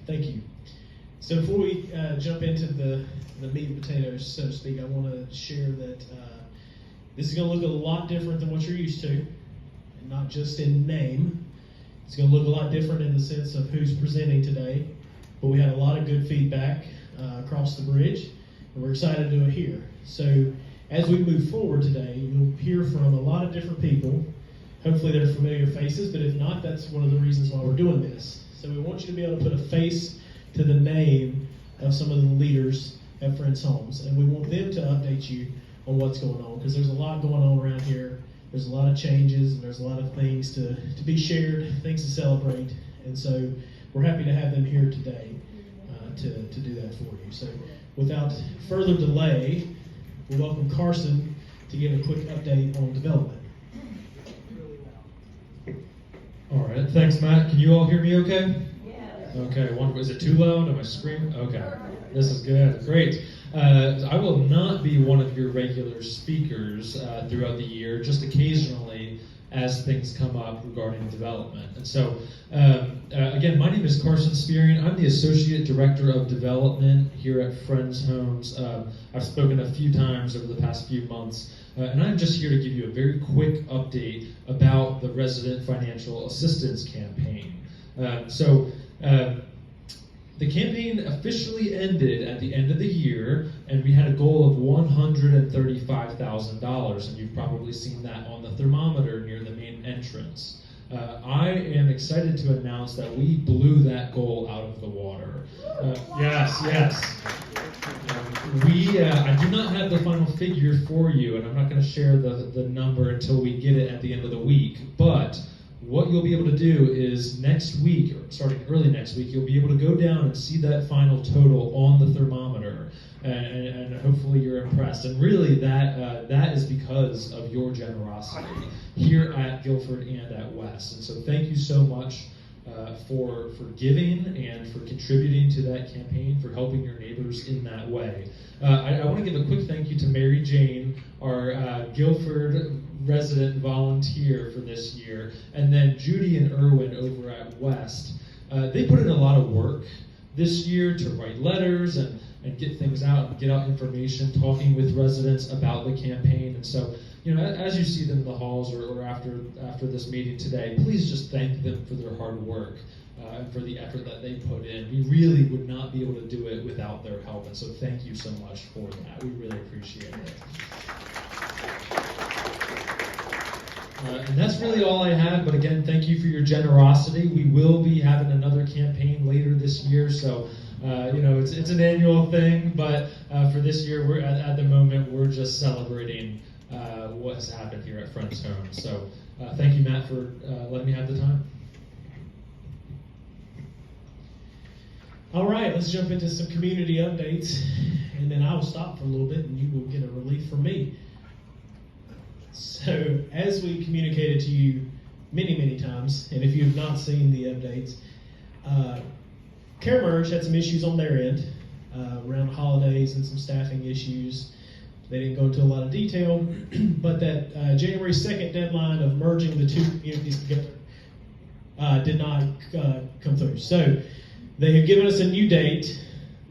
Thank you. So before we jump into the meat and potatoes, so to speak, I want to share that this is going to look a lot different than what you're used to, and not just in name. It's going to look a lot different in the sense of who's presenting today, but we had a lot of good feedback across the bridge, and we're excited to do it here. So as we move forward today, you'll hear from a lot of different people. Hopefully they're familiar faces, but if not, that's one of the reasons why we're doing this. So we want you to be able to put a face to the name of some of the leaders at Friends Homes, and we want them to update you on what's going on, because there's a lot going on around here. There's a lot of changes, and there's a lot of things to be shared, things to celebrate, and so we're happy to have them here today to do that for you. So without further delay, we welcome Carson to give a quick update on development. All right, thanks, Matt. Can you all hear me okay? Yes. Okay, is it too loud? Am I screaming? Okay, this is good. Great. I will not be one of your regular speakers throughout the year, just occasionally as things come up regarding development. And so, again, my name is Carson Spearing. I'm the Associate Director of Development here at Friends Homes. I've spoken a few times over the past few months, and I'm just here to give you a very quick update about the Resident Financial Assistance Campaign. The campaign officially ended at the end of the year, and we had a goal of $135,000, and you've probably seen that on the thermometer near the main entrance. I am excited to announce that we blew that goal out of the water. Yes. I do not have the final figure for you, and I'm not going to share the number until we get it at the end of the week, but what you'll be able to do is next week, or starting early next week, you'll be able to go down and see that final total on the thermometer, and hopefully you're impressed. And really, that is because of your generosity here at Guilford and at West. And so thank you so much for giving and for contributing to that campaign, for helping your neighbors in that way. I want to give a quick thank you to Mary Jane, our Guilford resident volunteer for this year, and then Judy and Irwin over at West. They put in a lot of work this year to write letters and get things out and get out information, talking with residents about the campaign. And so, as you see them in the halls or after this meeting today, please just thank them for their hard work and for the effort that they put in. We really would not be able to do it without their help, and so thank you so much for that. We really appreciate it. And that's really all I have, but again, thank you for your generosity. We will be having another campaign later this year, so it's an annual thing, but for this year, we're at the moment, we're just celebrating what has happened here at Friends Homes. So thank you, Matt, for letting me have the time. All right, let's jump into some community updates, and then I'll stop for a little bit, and you will get a relief from me. So, as we communicated to you many times, and if you have not seen the updates, CareMerge had some issues on their end around holidays and some staffing issues. They didn't go into a lot of detail, but that January 2nd deadline of merging the two communities together did not come through. So, they have given us a new date,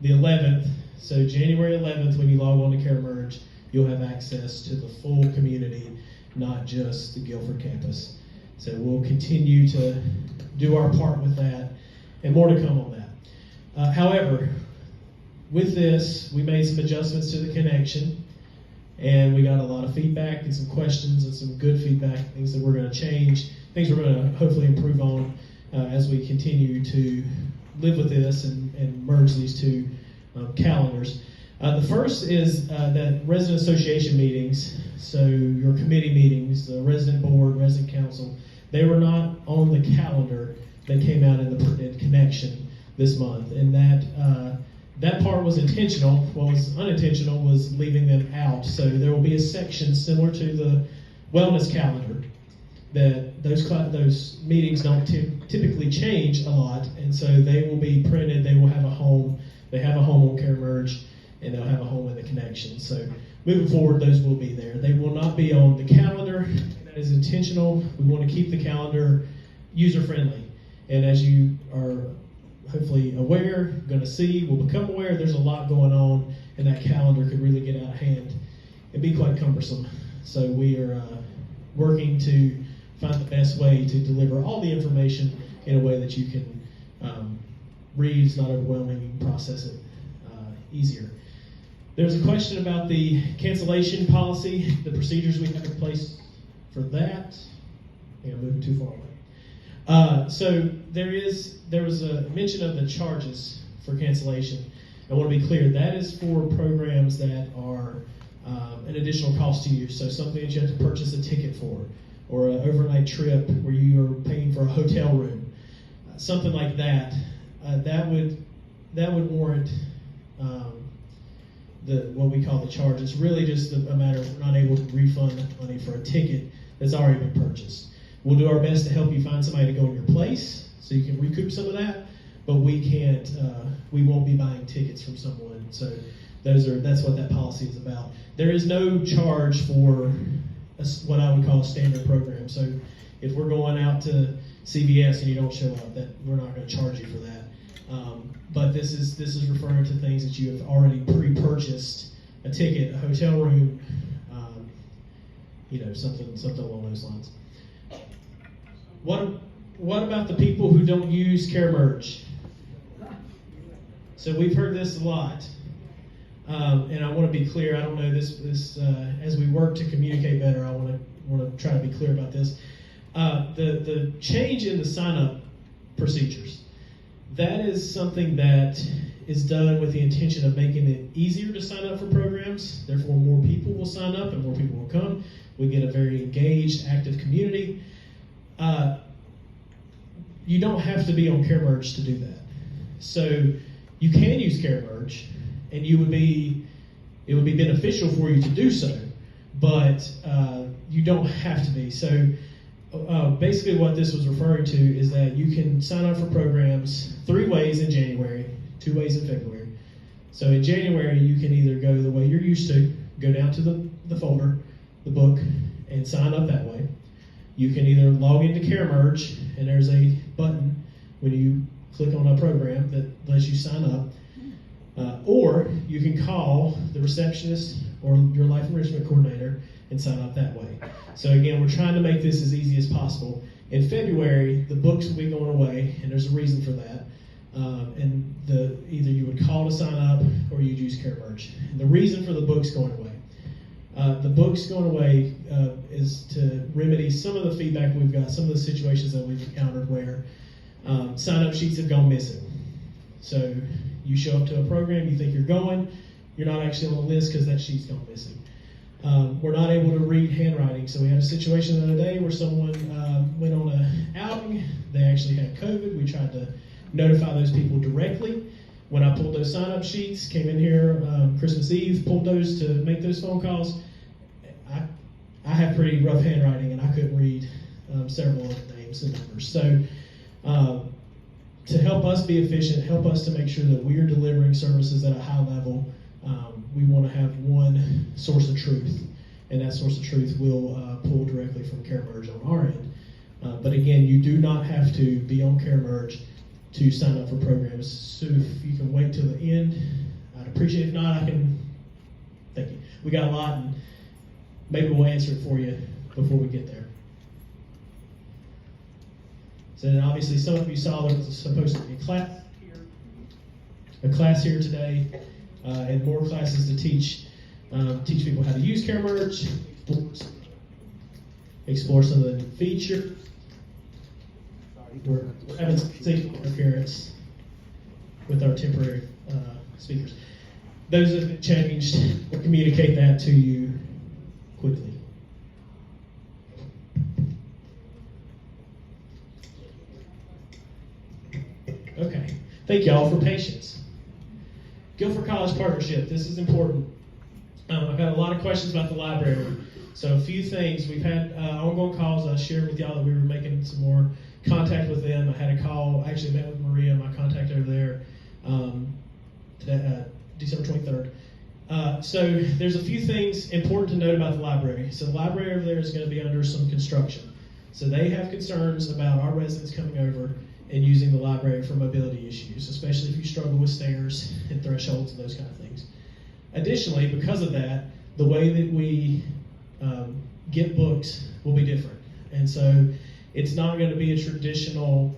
the 11th. So, January 11th, when you log on to CareMerge, you'll have access to the full community, not just the Guilford campus. So we'll continue to do our part with that, and more to come on that. However, with this, we made some adjustments to the connection, and we got a lot of feedback and some questions and some good feedback, things that we're going to change, things we're going to hopefully improve on as we continue to live with this and merge these two calendars. The first is that resident association meetings, so your committee meetings, the resident board, resident council, they were not on the calendar that came out in the connection this month, and that part was intentional. What was unintentional was leaving them out. So there will be a section similar to the wellness calendar that those meetings don't typically change a lot, and so they will be printed. They will have a home. They have a home on CareMerge, and they'll have a home in the connection. So moving forward, those will be there. They will not be on the calendar. That is intentional. We want to keep the calendar user-friendly. And as you are hopefully aware, going to see, will become aware. There's a lot going on, and that calendar could really get out of hand and be quite cumbersome. So we are working to find the best way to deliver all the information in a way that you can read, it's not overwhelming, you can process it easier. There's a question about the cancellation policy, the procedures we have in place for that. I think I'm moving too far away. So there was a mention of the charges for cancellation. I want to be clear, that is for programs that are an additional cost to you. So something that you have to purchase a ticket for, or an overnight trip where you are paying for a hotel room, something like that. That would warrant what we call the charge. It's really just a matter of not able to refund money for a ticket that's already been purchased. We'll do our best to help you find somebody to go in your place so you can recoup some of that, but we can't. We won't be buying tickets from someone. So that's what that policy is about. There is no charge for what I would call a standard program. So if we're going out to CVS and you don't show up, that we're not going to charge you for that. But this is referring to things that you have already pre-purchased, a ticket, a hotel room, something along those lines. What about the people who don't use CareMerge? So we've heard this a lot, and I want to be clear. I don't know this as we work to communicate better. I want to try to be clear about this. The change in the sign-up procedures. That is something that is done with the intention of making it easier to sign up for programs. Therefore, more people will sign up and more people will come. We get a very engaged, active community. You don't have to be on CareMerge to do that. So you can use CareMerge, and it would be beneficial for you to do so, but you don't have to be. So basically what this was referring to is that you can sign up for programs 3 ways in January, 2 ways in February. So in January, you can either go the way you're used to, go down to the folder, the book, and sign up that way. You can either log into CareMerge, and there's a button when you click on a program that lets you sign up, or you can call the receptionist or your life enrichment coordinator and sign up that way. So again, we're trying to make this as easy as possible. In February, the books will be going away, and there's a reason for that. And either you would call to sign up or you'd use CareMerge. And the reason for the books going away. The books going away is to remedy some of the feedback we've got, some of the situations that we've encountered where sign-up sheets have gone missing. So you show up to a program, you think you're going, you're not actually on the list because that sheet's gone missing. We're not able to read handwriting. So we had a situation the other day where someone went on an outing. They actually had COVID. We tried to notify those people directly. When I pulled those sign-up sheets, came in here Christmas Eve, pulled those to make those phone calls, I have pretty rough handwriting, and I couldn't read several of the names and numbers. So to help us be efficient, help us to make sure that we are delivering services at a high level, we want to have one source of truth, and that source of truth will pull directly from CareMerge on our end. But again, you do not have to be on CareMerge to sign up for programs. So if you can wait till the end, I'd appreciate it. If not, thank you. We got a lot, and maybe we'll answer it for you before we get there. So then obviously some of you saw there was supposed to be a class here today, and more classes to teach people how to use CareMerge, explore some of the new features. We're having some interference with our temporary speakers. Those have been changed. We'll communicate that to you quickly. Okay. Thank you all for patience. Guilford College Partnership. This is important. I've got a lot of questions about the library. So a few things. We've had ongoing calls. I shared with y'all that we were making some more contact with them. I had a call. I actually met with Maria, my contact over there, December 23rd. So there's a few things important to note about the library. So the library over there is going to be under some construction. So they have concerns about our residents coming over and using the library for mobility issues, especially if you struggle with stairs and thresholds and those kind of things. Additionally, because of that, the way that we get books will be different. And so it's not going to be a traditional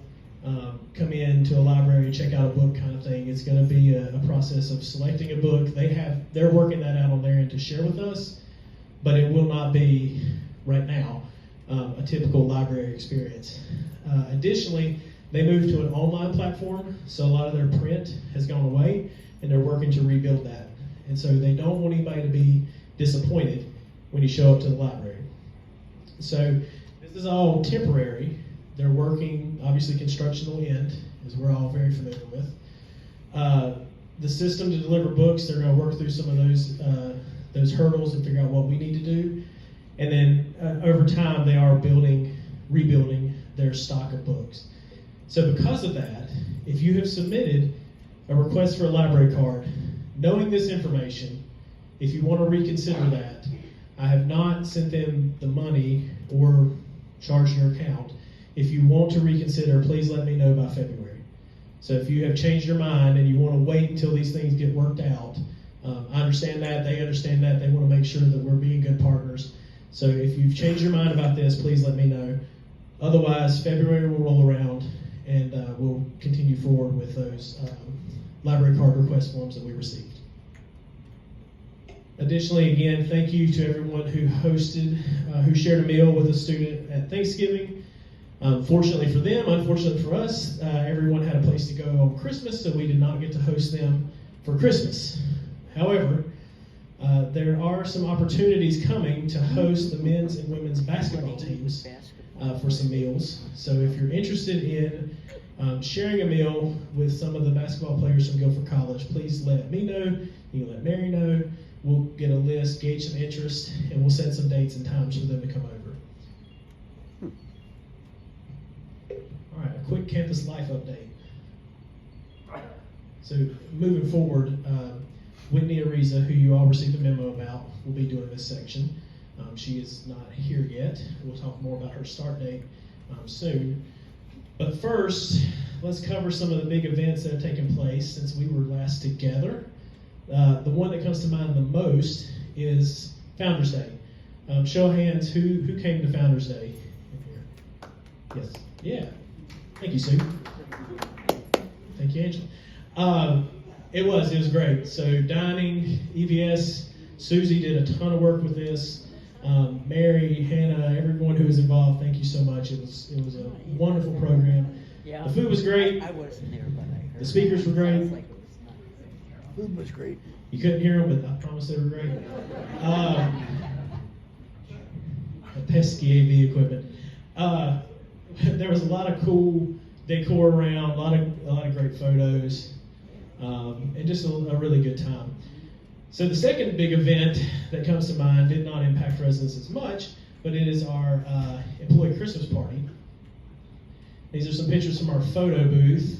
come in to a library, check out a book kind of thing. It's going to be a process of selecting a book. They're working that out on their end to share with us, but it will not be right now a typical library experience. Additionally, they moved to an online platform, so a lot of their print has gone away, and they're working to rebuild that. And so they don't want anybody to be disappointed when you show up to the library. So this is all temporary. They're working, obviously construction will end, as we're all very familiar with. The system to deliver books, they're going to work through some of those hurdles and figure out what we need to do. And then over time, they are rebuilding their stock of books. So because of that, if you have submitted a request for a library card, knowing this information, if you want to reconsider that, I have not sent them the money or charged your account. If you want to reconsider, please let me know by February. So if you have changed your mind and you want to wait until these things get worked out, I understand that, they understand that, they want to make sure that we're being good partners. So if you've changed your mind about this, please let me know. Otherwise, February will roll around and we'll continue forward with those library card request forms that we received. Additionally, again, thank you to everyone who shared a meal with a student at Thanksgiving. Fortunately for them, unfortunately for us, everyone had a place to go on Christmas, so we did not get to host them for Christmas. However, there are some opportunities coming to host the men's and women's basketball teams for some meals. So if you're interested in sharing a meal with some of the basketball players from Guilford College, please let me know. You can let Mary know. We'll get a list, gauge some interest, and we'll set some dates and times for them to come over. All right, a quick campus life update. So moving forward, Whitney Ariza, who you all received a memo about, will be doing this section. She is not here yet. We'll talk more about her start date soon. But first, let's cover some of the big events that have taken place since we were last together. The one that comes to mind the most is Founders Day. Show of hands, who came to Founders Day in here? Yes. Yeah. Thank you, Sue. Thank you, Angela. It was great. So dining, EVS, Susie did a ton of work with this. Mary, Hannah, everyone who was involved, thank you so much. It was a wonderful program. Yeah. The food was great. I wasn't there, but I heard. The speakers were great. Sounds like it was nice. Food was great. You couldn't hear them, but I promise they were great. The pesky AV equipment. There was a lot of cool decor around, a lot of great photos, and just a really good time. So the second big event that comes to mind did not impact residents as much, but it is our employee Christmas party. These are some pictures from our photo booth.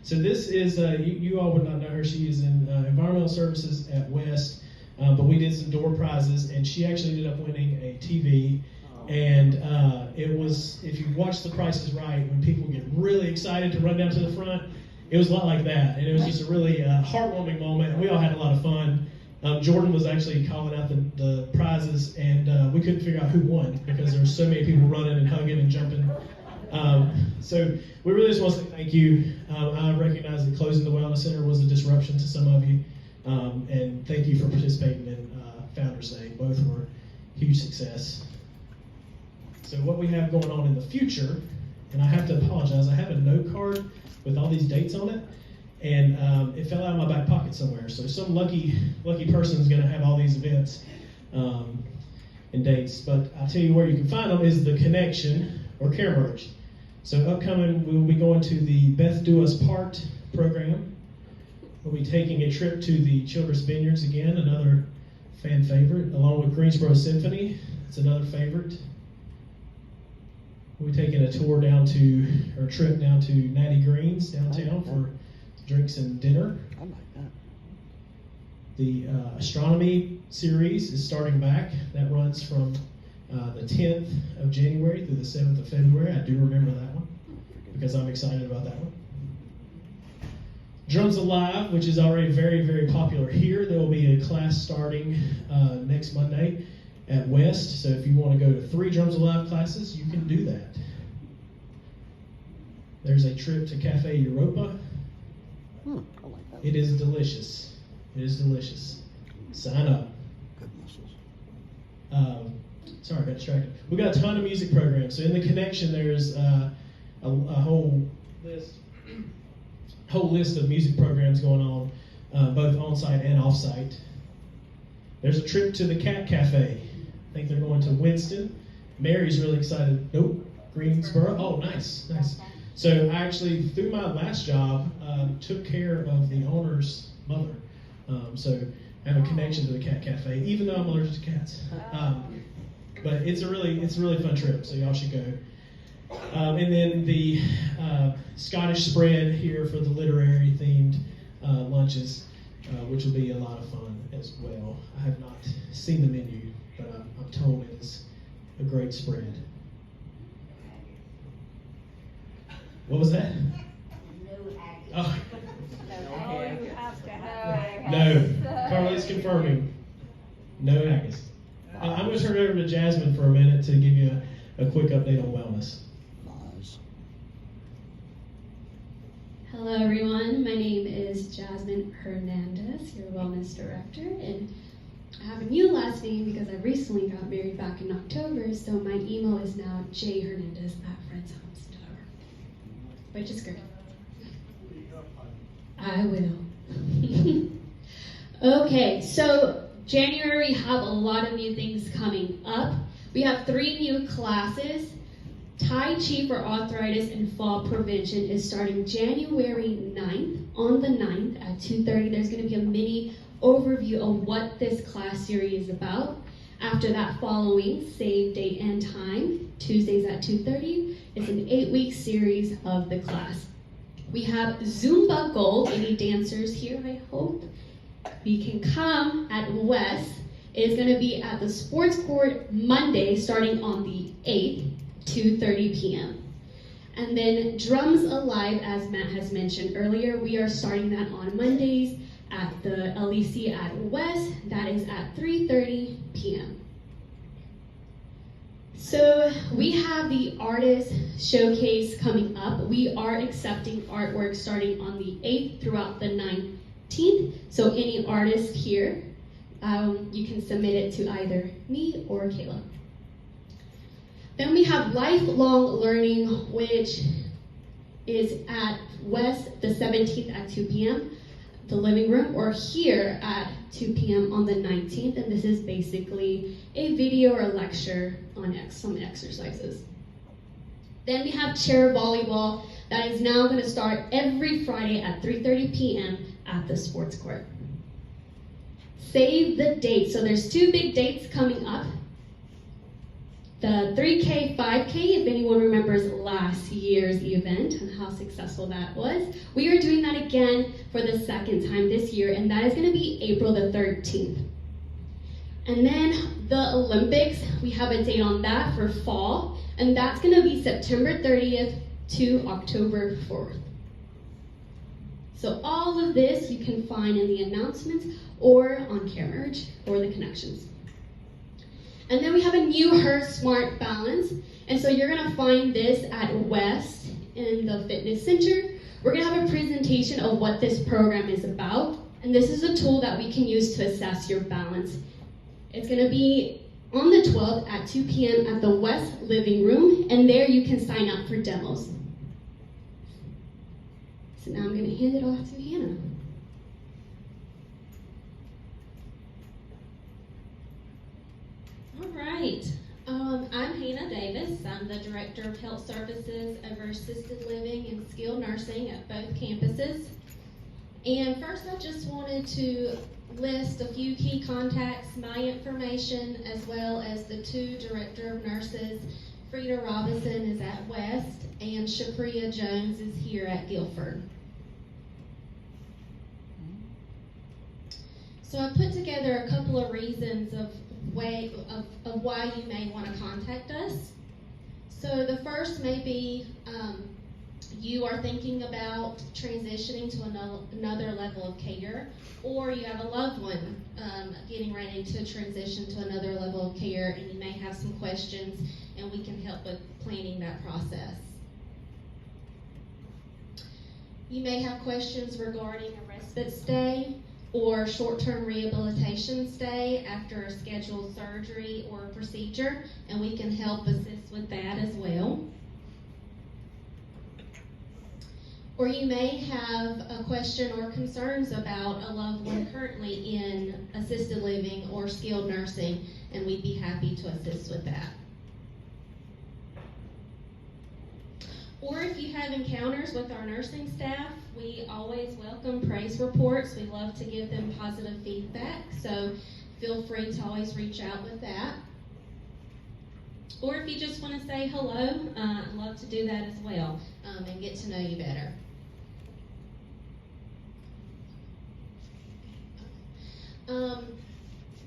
So this is, you all would not know her, she is in environmental services at West, but we did some door prizes, and she actually ended up winning a TV. And it was, if you watch The Price is Right, when people get really excited to run down to the front, it was a lot like that. And it was just a really heartwarming moment, and we all had a lot of fun. Jordan was actually calling out the prizes, and we couldn't figure out who won because there were so many people running and hugging and jumping. So we really just want to say thank you. I recognize that closing the Wellness Center was a disruption to some of you, and thank you for participating in Founders Day. Both were huge success. So what we have going on in the future, and I have to apologize, I have a note card with all these dates on it, and it fell out of my back pocket somewhere. So some lucky person is going to have all these events and dates. But I'll tell you where you can find them is the Connection or Care Merge. So upcoming, we will be going to the Beth Do Us Part program. We'll be taking a trip to the Childress Vineyards again, another fan favorite, along with Greensboro Symphony. It's another favorite. We'll be taking a trip down to Natty Green's downtown for drinks and dinner. I like that. The astronomy series is starting back. That runs from the 10th of January through the 7th of February. I do remember that one because I'm excited about that one. Drums Alive, which is already very, very popular here. There will be a class starting next Monday at West. So if you want to go to 3 Drums Alive classes, you can do that. There's a trip to Cafe Europa. I like that. It is delicious. It is delicious. Sign up. Good muscles. Sorry, I got distracted. We got a ton of music programs. So in the connection, there's a whole list of music programs going on, both on-site and off-site. There's a trip to the Cat Cafe. I think they're going to Winston. Mary's really excited. Nope, Greensboro. Oh, nice, nice. So I actually, through my last job, took care of the owner's mother. So I have a connection to the Cat Cafe, even though I'm allergic to cats. But it's a really fun trip, so y'all should go. And then the Scottish spread here for the literary themed lunches, which will be a lot of fun as well. I have not seen the menu, but I'm told it is a great spread. What was that? Oh. You have to have No. Carly's confirming. No haggis. I'm going to turn it over to Jasmine for a minute to give you a quick update on wellness. Nice. Hello everyone, my name is Jasmine Hernandez, your wellness director, and I have a new last name because I recently got married back in October, so my email is now jhernandez@friendshomes.org, which is great. I will. Okay, so January we have a lot of new things coming up. We have 3 new classes. Tai Chi for arthritis and fall prevention is starting January 9th. On the 9th at 2:30, there's going to be a mini overview of what this class series is about. After that, following, save date and time, Tuesdays at 2:30. It's an 8-week series of the class. We have Zumba Gold. Any dancers here, I hope? We can come at West. It is going to be at the sports court Monday, starting on the 8th. 2:30 p.m. And then Drums Alive, as Matt has mentioned earlier, we are starting that on Mondays at the LEC at West. That is at 3:30 p.m. So we have the artist showcase coming up. We are accepting artwork starting on the 8th throughout the 19th. So any artist here, you can submit it to either me or Kayla. Then we have lifelong learning, which is at West the 17th at 2 p.m., the living room, or here at 2 p.m. on the 19th. And this is basically a video or a lecture on some exercises. Then we have chair volleyball that is now going to start every Friday at 3:30 p.m. at the sports court. Save the date. So there's 2 big dates coming up. The 3K, 5K, if anyone remembers last year's event and how successful that was, we are doing that again for the 2nd time this year, and that is going to be April the 13th. And then the Olympics, we have a date on that for fall, and that's going to be September 30th to October 4th. So all of this you can find in the announcements or on CareMerge or the connections. And then we have a new Her Smart Balance. And so you're going to find this at West in the fitness center. We're going to have a presentation of what this program is about. And this is a tool that we can use to assess your balance. It's going to be on the 12th at 2 p.m. at the West Living Room. And there you can sign up for demos. So now I'm going to hand it off to Hannah. All right. I'm Hannah Davis. I'm the Director of Health Services over Assisted Living and Skilled Nursing at both campuses. And first, I just wanted to list a few key contacts, my information, as well as the 2 Director of Nurses. Frida Robinson is at West, and Shapria Jones is here at Guilford. So I put together a couple of reasons of way of why you may want to contact us. So the first may be you are thinking about transitioning to another level of care, or you have a loved one getting ready to transition to another level of care, and you may have some questions, and we can help with planning that process. You may have questions regarding a respite stay or short-term rehabilitation stay after a scheduled surgery or procedure, and we can help assist with that as well. Or you may have a question or concerns about a loved one currently in assisted living or skilled nursing, and we'd be happy to assist with that. Or if you have encounters with our nursing staff, we always welcome praise reports. We love to give them positive feedback, so feel free to always reach out with that. Or if you just want to say hello, I'd love to do that as well, and get to know you better.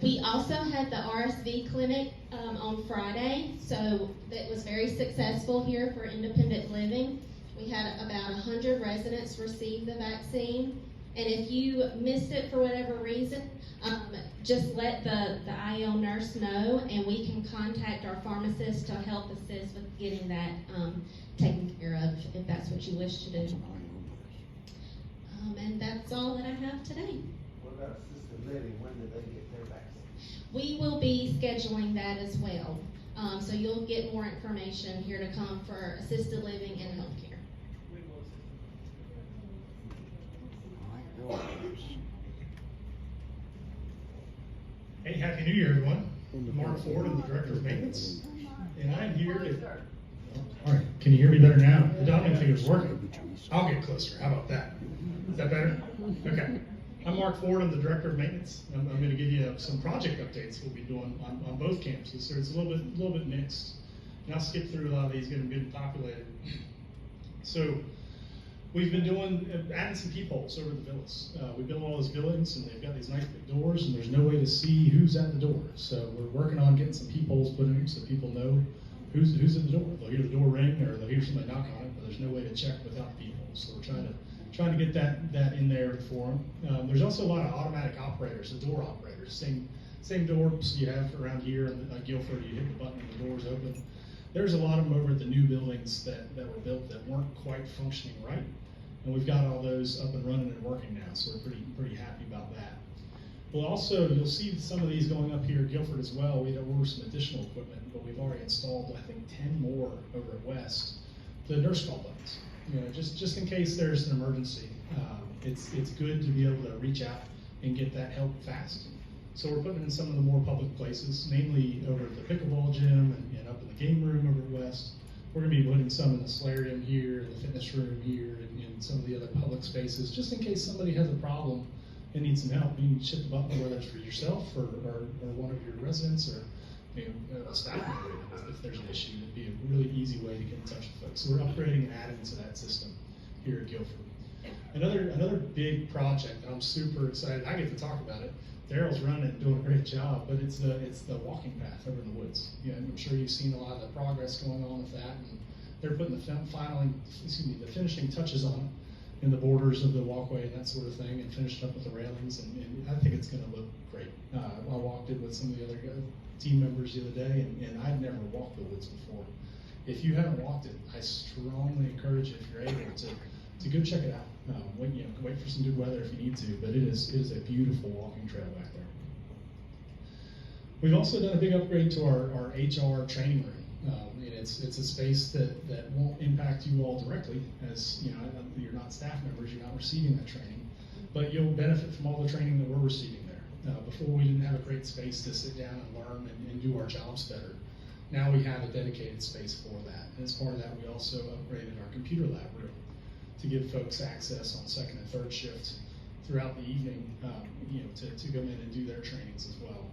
We also had the RSV clinic on Friday, so that was very successful here for independent living. We had about 100 residents receive the vaccine, and if you missed it for whatever reason, just let the IL nurse know, and we can contact our pharmacist to help assist with getting that taken care of, if that's what you wish to do. And that's all that I have today. What about assisted living? When did they get their vaccine? We will be scheduling that as well. So you'll get more information here to come for assisted living and healthcare. Hey, Happy New Year, everyone. I'm Mark Ford, I'm the Director of Maintenance, and I'm here to... All right, can you hear me better now? I don't think it's working. I'll get closer, how about that? Is that better? Okay. I'm Mark Ford, I'm the Director of Maintenance. I'm going to give you some project updates we'll be doing on both campuses, so it's a little bit mixed. And I'll skip through a lot of these, get them good and populated. So, we've been adding some peepholes over the villas. We built all those buildings, and they've got these nice big doors, and there's no way to see who's at the door. So we're working on getting some peepholes put in so people know who's at the door. They'll hear the door ring, or they'll hear somebody knock on it, but there's no way to check without the peepholes. So we're trying to get that in there for them. There's also a lot of automatic operators, the door operators. Same doors you have around here in Guilford. You hit the button and the doors open. There's a lot of them over at the new buildings that were built that weren't quite functioning right. And we've got all those up and running and working now, so we're pretty happy about that. Well, also, you'll see some of these going up here at Guilford as well. We ordered some additional equipment, but we've already installed, I think, 10 more over at West. The nurse call buttons, just in case there's an emergency. It's good to be able to reach out and get that help fast. So we're putting it in some of the more public places, namely over at the pickleball gym and up in the game room over at West. We're going to be putting some in the solarium here, in the fitness room here, and in some of the other public spaces, just in case somebody has a problem and needs some help. You can hit the button, whether it's for yourself or one of your residents or a staff member. If there's an issue, it'd be a really easy way to get in touch with folks. So we're upgrading and adding to that system here at Guilford. Another big project that I'm super excited. I get to talk about it. Daryl's running and doing a great job, but it's the walking path over in the woods. I'm sure you've seen a lot of the progress going on with that, and they're putting the finishing touches on it in the borders of the walkway and that sort of thing, and finished up with the railings, and I think it's going to look great. I walked it with some of the other team members the other day, and I'd never walked the woods before. If you haven't walked it, I strongly encourage you, if you're able, to go check it out. Wait for some good weather if you need to, but it is a beautiful walking trail back there. We've also done a big upgrade to our HR training room. And it's a space that won't impact you all directly, as you're not staff members, you're not receiving that training, but you'll benefit from all the training that we're receiving there. Before, we didn't have a great space to sit down and learn and do our jobs better. Now we have a dedicated space for that. And as part of that, we also upgraded our computer lab room to give folks access on second and third shift throughout the evening, to come in and do their trainings as well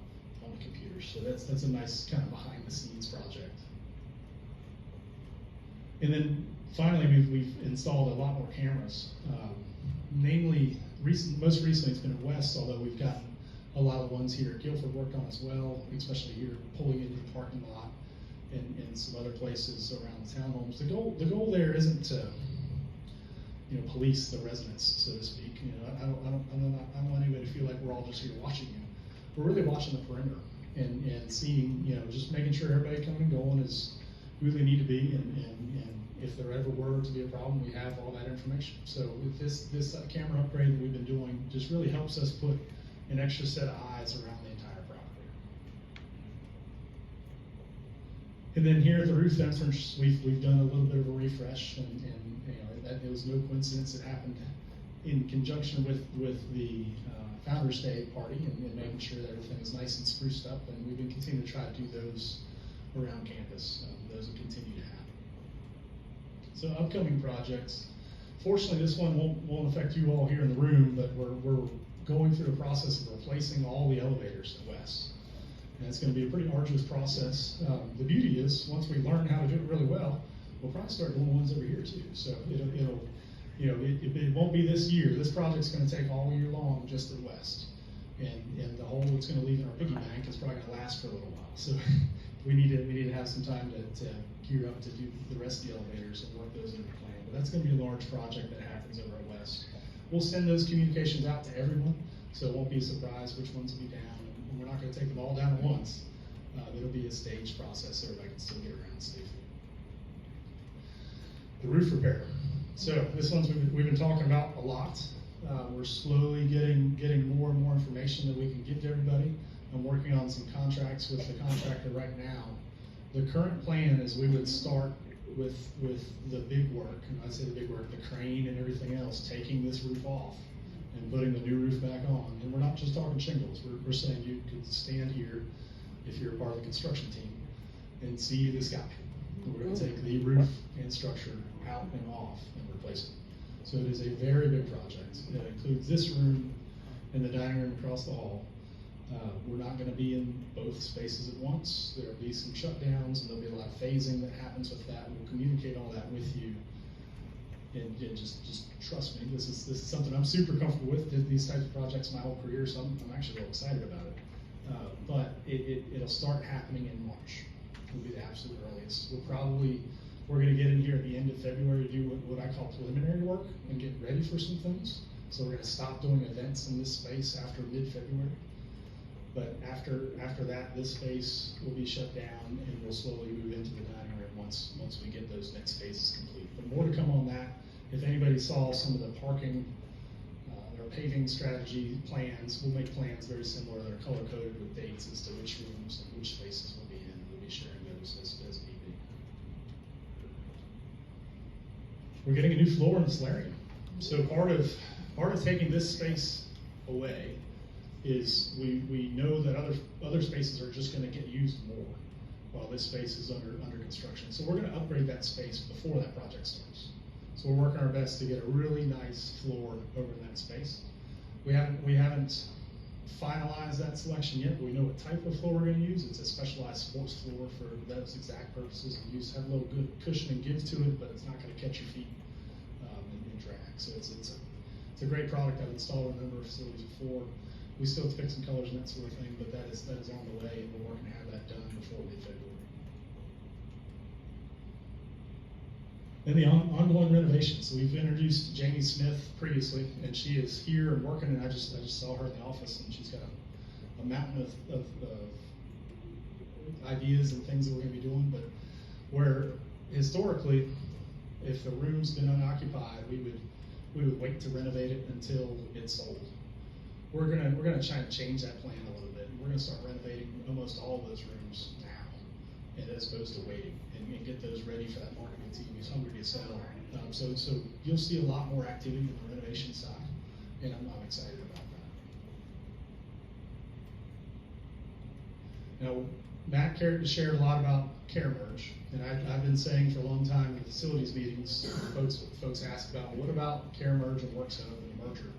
on the computers. So that's a nice kind of behind the scenes project. And then finally, we've installed a lot more cameras. Namely, most recently it's been at West, although we've gotten A lot of the ones here at Guilford worked on as well, especially here pulling into the parking lot and some other places around the townhomes. The goal there isn't to, police the residents, so to speak. I don't want anybody to feel like we're all just here watching you. We're really watching the perimeter and seeing, just making sure everybody coming and going is who they need to be, and if there ever were to be a problem, we have all that information. So with this camera upgrade that we've been doing just really helps us put an extra set of eyes around the entire property. And then here at the roof entrance, we've done a little bit of a refresh, and it was no coincidence. It happened in conjunction with the Founders Day party and making sure that everything is nice and spruced up, and we've been continuing to try to do those around campus. Those will continue to happen. So upcoming projects. Fortunately, this one won't affect you all here in the room, but we're going through the process of replacing all the elevators at West. And it's going to be a pretty arduous process. The beauty is, once we learn how to do it really well, we'll probably start doing ones over here too. So it won't be this year. This project's going to take all year long just at West. And the hole it's going to leave in our piggy bank is probably going to last for a little while. So we need to have some time to gear up to do the rest of the elevators and work those into the plan. But that's going to be a large project that happens over at West. We'll send those communications out to everyone, so it won't be a surprise which ones will be down. And we're not going to take them all down at once. It'll be a staged process so everybody can still get around safely. The roof repair. So this one's we've been talking about a lot. We're slowly getting more and more information that we can give to everybody. I'm working on some contracts with the contractor right now. The current plan is we would start with the big work, and I say the big work, the crane and everything else, taking this roof off and putting the new roof back on. And we're not just talking shingles. We're saying you could stand here if you're a part of the construction team and see this guy. We're going to take the roof and structure out and off and replace it. So it is a very big project. It includes this room and the dining room across the hall. We're not going to be in both spaces at once. There will be some shutdowns, and there'll be a lot of phasing that happens with that. We'll communicate all that with you, and just trust me. This is something I'm super comfortable with. Did these types of projects my whole career, so I'm actually real excited about it. But it'll start happening in March. It'll be the absolute earliest. We're going to get in here at the end of February to do what I call preliminary work and get ready for some things. So we're going to stop doing events in this space after mid-February. But after that, this space will be shut down, and we'll slowly move into the dining room once we get those next phases complete. But more to come on that. If anybody saw some of the parking or paving strategy plans, we'll make plans very similar. They're color coded with dates as to which rooms and which spaces we'll be in. We'll be sharing those as need be. We're getting a new floor in the solarium. So part of taking this space away is we know that other spaces are just going to get used more while this space is under construction. So we're going to upgrade that space before that project starts. So we're working our best to get a really nice floor over in that space. We haven't finalized that selection yet, but we know what type of floor we're going to use. It's a specialized sports floor for those exact purposes. And have a little good cushion and give to it, but it's not going to catch your feet and drag. So it's a great product. I've installed in a number of facilities before. We still have to pick some colors and that sort of thing, but that is on the way, and we're working to have that done before mid-February. Then the ongoing renovations. So we've introduced Jamie Smith previously, and she is here and working, and I just saw her in the office, and she's got a mountain of ideas and things that we're going to be doing, but where historically, if the room's been unoccupied, we would wait to renovate it until it's sold. We're gonna try and change that plan a little bit. We're gonna start renovating almost all of those rooms now, and as opposed to waiting and get those ready for that marketing team who's hungry to sell. So you'll see a lot more activity on the renovation side, and I'm excited about that. Now, Matt shared a lot about care merge, and I've been saying for a long time in facilities meetings, folks ask about what about care merge and works hub and the merger.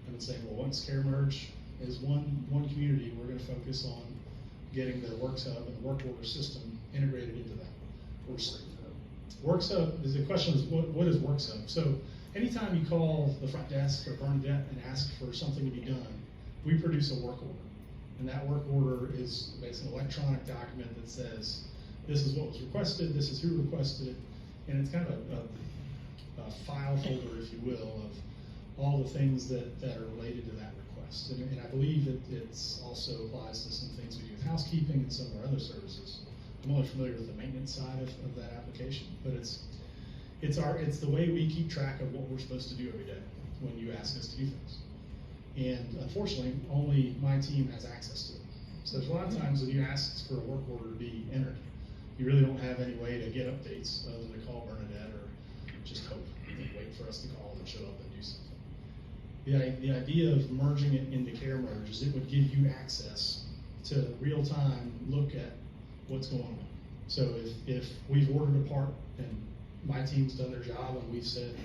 I've been saying, well, once care merge is one community, we're going to focus on getting the works hub and the work order system integrated into that. Works hub is the question is what is works hub? So anytime you call the front desk or Bernadette and ask for something to be done, we produce a work order. And that work order is an electronic document that says, this is what was requested, this is who requested it, and it's kind of a file folder, if you will, of all the things that are related to that request. And I believe it's also applies to some things we do with housekeeping and some of our other services. I'm only familiar with the maintenance side of that application, but it's the way we keep track of what we're supposed to do every day when you ask us to do things. And unfortunately, only my team has access to it. So there's a lot of times when you ask for a work order to be entered, you really don't have any way to get updates other than to call Bernadette or just hope and wait for us to call and show up and do something. The idea of merging it into care merge is it would give you access to real time look at what's going on. So if we've ordered a part and my team's done their job and we've said,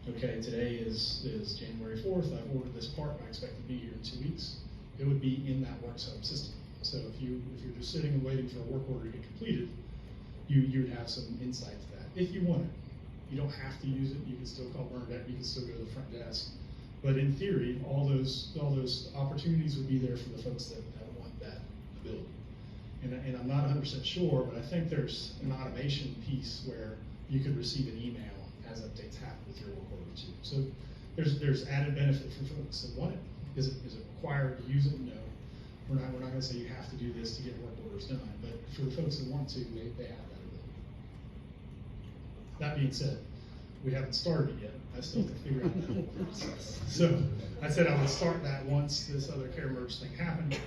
okay, today is January 4th, I've ordered this part, I expect it to be here in 2 weeks, it would be in that work zone system. So if you're just sitting and waiting for a work order to get completed, you would have some insight to that, if you want it. You don't have to use it, you can still call Bernadette, you can still go to the front desk. But in theory, all those opportunities would be there for the folks that want that ability. And I'm not 100% sure, but I think there's an automation piece where you could receive an email as updates happen with your work order too. So there's added benefit for folks that want it. Is it required to use it? No. We're not going to say you have to do this to get work orders done, but for the folks that want to, they have that ability. That being said, we haven't started it yet. I still have to figure out that whole process. So I said I would start that once this other care merge thing happened.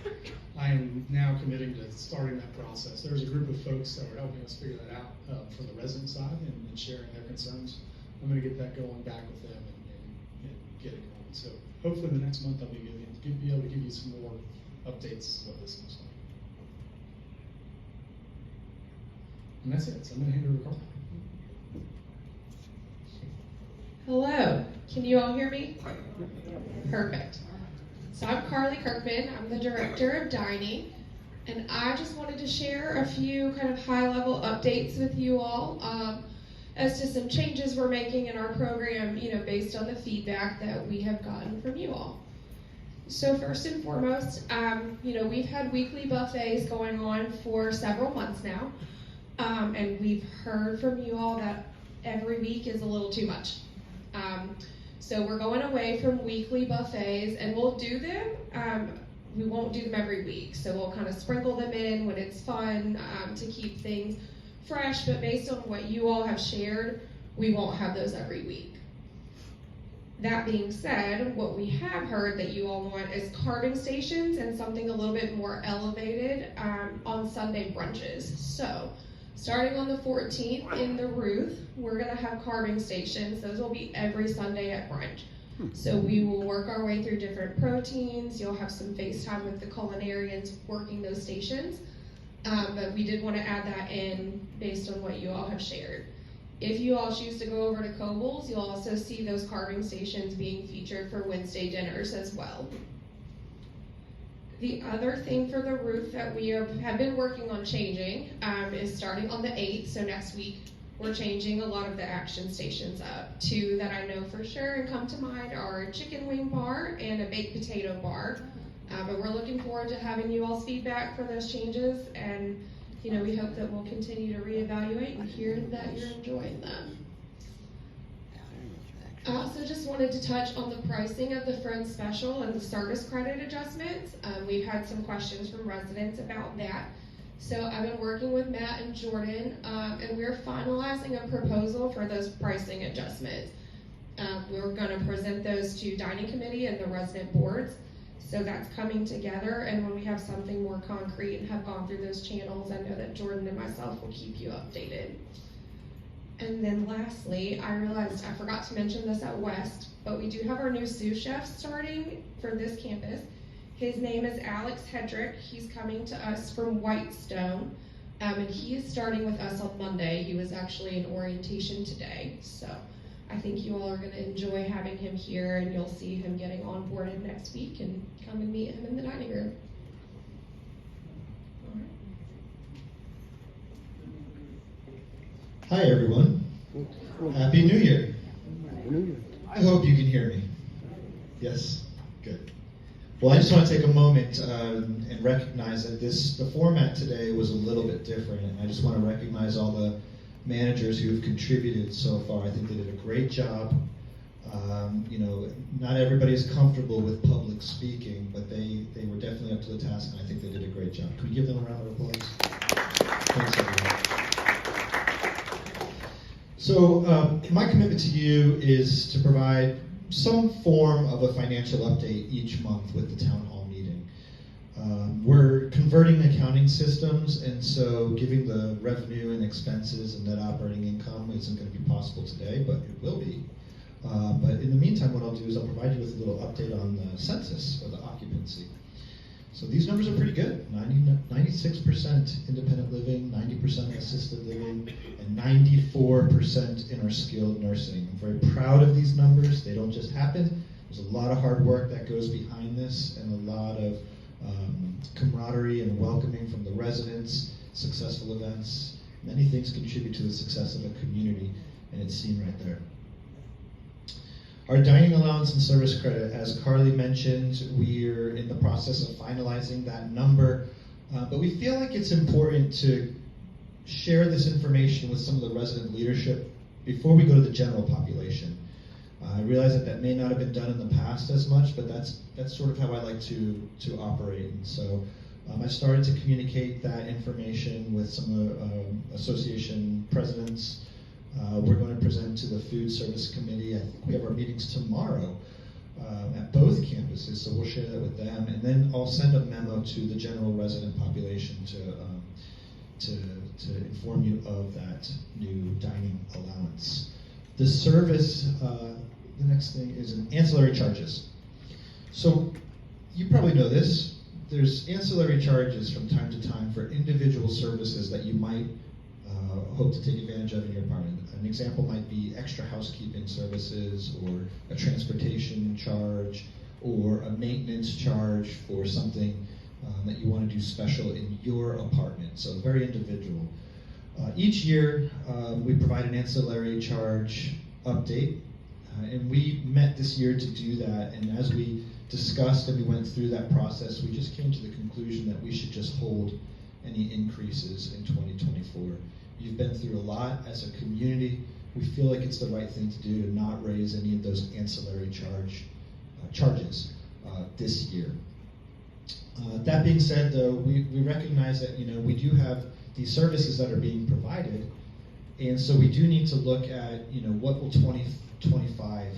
I am now committing to starting that process. There's a group of folks that are helping us figure that out from the resident side and sharing their concerns. I'm going to get that going back with them and get it going. So hopefully in the next month I'll be able to give you some more updates of what this looks like. And that's it. So I'm going to hand it over to Carl. Hello, can you all hear me? Perfect. So I'm Carly Kirkman, I'm the Director of Dining, and I just wanted to share a few kind of high-level updates with you all as to some changes we're making in our program, based on the feedback that we have gotten from you all. So first and foremost, we've had weekly buffets going on for several months now, and we've heard from you all that every week is a little too much. So we're going away from weekly buffets, and we'll do them. We won't do them every week, so we'll kind of sprinkle them in when it's fun to keep things fresh, but based on what you all have shared, we won't have those every week. That being said, what we have heard that you all want is carving stations and something a little bit more elevated on Sunday brunches. So starting on the 14th in the Ruth, we're going to have carving stations. Those will be every Sunday at brunch. So we will work our way through different proteins. You'll have some FaceTime with the culinarians working those stations. But we did want to add that in based on what you all have shared. If you all choose to go over to Cobles, you'll also see those carving stations being featured for Wednesday dinners as well. The other thing for the Ruth that we have been working on changing is starting on the 8th, so next week, we're changing a lot of the action stations up. Two that I know for sure and come to mind are a chicken wing bar and a baked potato bar. But we're looking forward to having you all's feedback for those changes, and we hope that we'll continue to reevaluate and hear that you're enjoying them. I also just wanted to touch on the pricing of the Friends Special and the service credit adjustments. We've had some questions from residents about that. So I've been working with Matt and Jordan, and we're finalizing a proposal for those pricing adjustments. We're going to present those to Dining Committee and the resident boards. So that's coming together, and when we have something more concrete and have gone through those channels, I know that Jordan and myself will keep you updated. And then lastly, I realized I forgot to mention this at West, but we do have our new sous chef starting for this campus. His name is Alex Hedrick. He's coming to us from Whitestone, and he is starting with us on Monday. He was actually in orientation today, so I think you all are going to enjoy having him here, and you'll see him getting onboarded next week and come and meet him in the dining room. Hi everyone. Happy New Year. I hope you can hear me. Yes? Good. Well, I just want to take a moment and recognize that the format today was a little bit different, and I just want to recognize all the managers who have contributed so far. I think they did a great job. Not everybody is comfortable with public speaking, but they were definitely up to the task, and I think they did a great job. Can we give them a round of applause? Thanks, everyone. So my commitment to you is to provide some form of a financial update each month with the town hall meeting. We're converting accounting systems, and so giving the revenue and expenses and net operating income isn't going to be possible today, but it will be. But in the meantime, what I'll do is I'll provide you with a little update on the census or the occupancy. So these numbers are pretty good. 96% independent living, 90% assisted living, and 94% in our skilled nursing. I'm very proud of these numbers. They don't just happen. There's a lot of hard work that goes behind this, and a lot of camaraderie and welcoming from the residents, successful events. Many things contribute to the success of a community, and it's seen right there. Our dining allowance and service credit, as Carly mentioned, we're in the process of finalizing that number, but we feel like it's important to share this information with some of the resident leadership before we go to the general population. I realize that may not have been done in the past as much, but that's sort of how I like to operate. And so I started to communicate that information with some association presidents. We're going to present to the Food Service Committee. I think we have our meetings tomorrow at both campuses, so we'll share that with them. And then I'll send a memo to the general resident population to inform you of that new dining allowance. The service, the next thing is ancillary charges. So you probably know this. There's ancillary charges from time to time for individual services that you might hope to take advantage of in your apartment. An example might be extra housekeeping services, or a transportation charge, or a maintenance charge for something that you want to do special in your apartment. So very individual. Each year we provide an ancillary charge update, and we met this year to do that. And as we discussed and we went through that process, we just came to the conclusion that we should just hold any increases in 2024. You've been through a lot as a community. We feel like it's the right thing to do to not raise any of those ancillary charges this year. That being said, though, we recognize that we do have these services that are being provided, and so we do need to look at what will 2025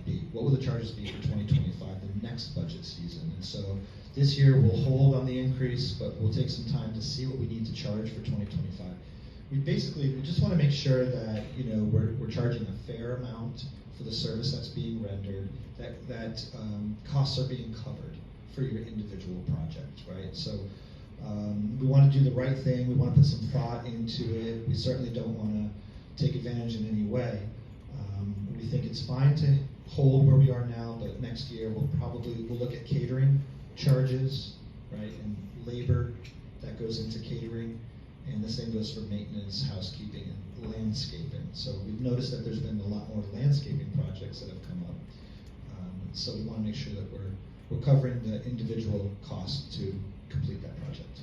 be? What will the charges be for 2025, the next budget season? And so this year we'll hold on the increase, but we'll take some time to see what we need to charge for 2025. We just want to make sure that we're charging a fair amount for the service that's being rendered, that costs are being covered for your individual project, right? So we want to do the right thing. We want to put some thought into it. We certainly don't want to take advantage in any way. We think it's fine to hold where we are now, but next year we'll look at catering charges, right, and labor that goes into catering, and the same goes for maintenance, housekeeping, and landscaping. So we've noticed that there's been a lot more landscaping projects that have come up. So we want to make sure that we're covering the individual cost to complete that project.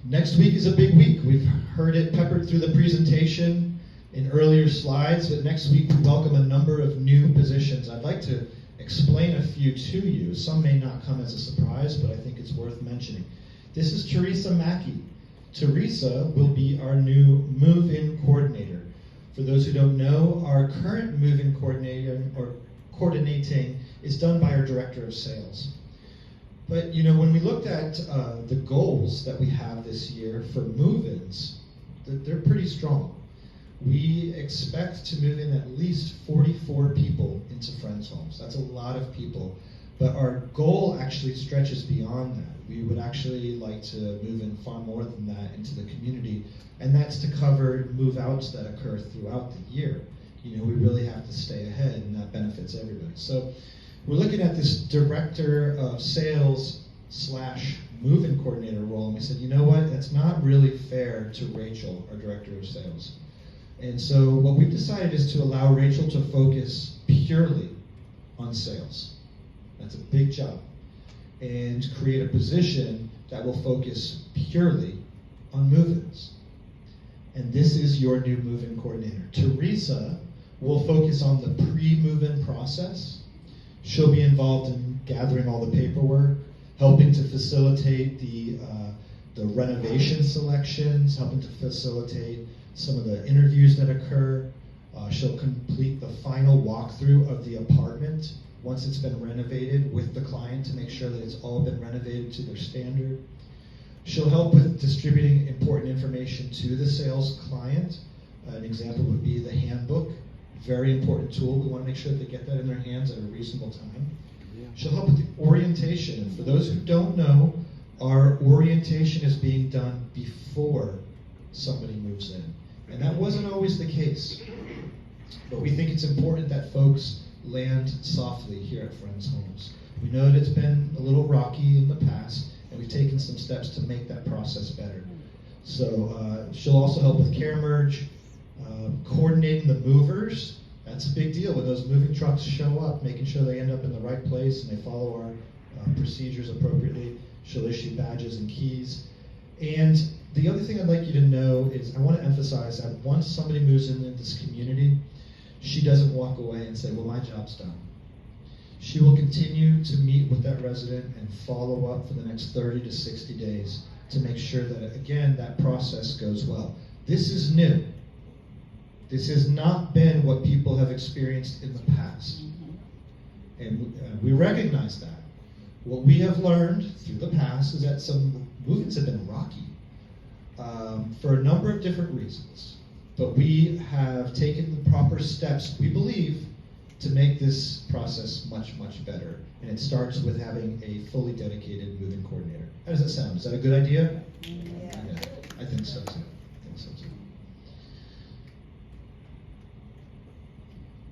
Next week is a big week. We've heard it peppered through the presentation in earlier slides, but next week we welcome a number of new positions. I'd like to explain a few to you. Some may not come as a surprise, but I think it's worth mentioning. This is Teresa Mackey. Teresa will be our new move-in coordinator. For those who don't know, our current move-in coordinator or coordinating is done by our director of sales. But when we looked at the goals that we have this year for move-ins, they're pretty strong. We expect to move in at least 44 people into Friends Homes. That's a lot of people, but our goal actually stretches beyond that. We would actually like to move in far more than that into the community, and that's to cover move-outs that occur throughout the year. We really have to stay ahead, and that benefits everybody. So we're looking at this director of sales / move-in coordinator role, and we said, that's not really fair to Rachel, our director of sales. And so what we've decided is to allow Rachel to focus purely on sales. That's a big job. And create a position that will focus purely on move-ins. And this is your new move-in coordinator. Teresa will focus on the pre-move-in process. She'll be involved in gathering all the paperwork, helping to facilitate the renovation selections, helping to facilitate some of the interviews that occur. She'll complete the final walkthrough of the apartment once it's been renovated with the client to make sure that it's all been renovated to their standard. She'll help with distributing important information to the sales client. An example would be the handbook, very important tool. We want to make sure that they get that in their hands at a reasonable time. She'll help with the orientation. And for those who don't know, our orientation is being done before somebody moves in. And that wasn't always the case. But we think it's important that folks land softly here at Friends Homes. We know that it's been a little rocky in the past, and we've taken some steps to make that process better. So she'll also help with care merge, coordinating the movers. That's a big deal when those moving trucks show up, making sure they end up in the right place and they follow our procedures appropriately. She'll issue badges and keys. And the other thing I'd like you to know is I want to emphasize that once somebody moves into this community, she doesn't walk away and say, well, my job's done. She will continue to meet with that resident and follow up for the next 30 to 60 days to make sure that, again, that process goes well. This is new. This has not been what people have experienced in the past. And we recognize that. What we have learned through the past is that some movements have been rocky for a number of different reasons. But we have taken the proper steps, we believe, to make this process much, much better. And it starts with having a fully dedicated moving coordinator. How does that sound? Is that a good idea? Yeah. I think so too.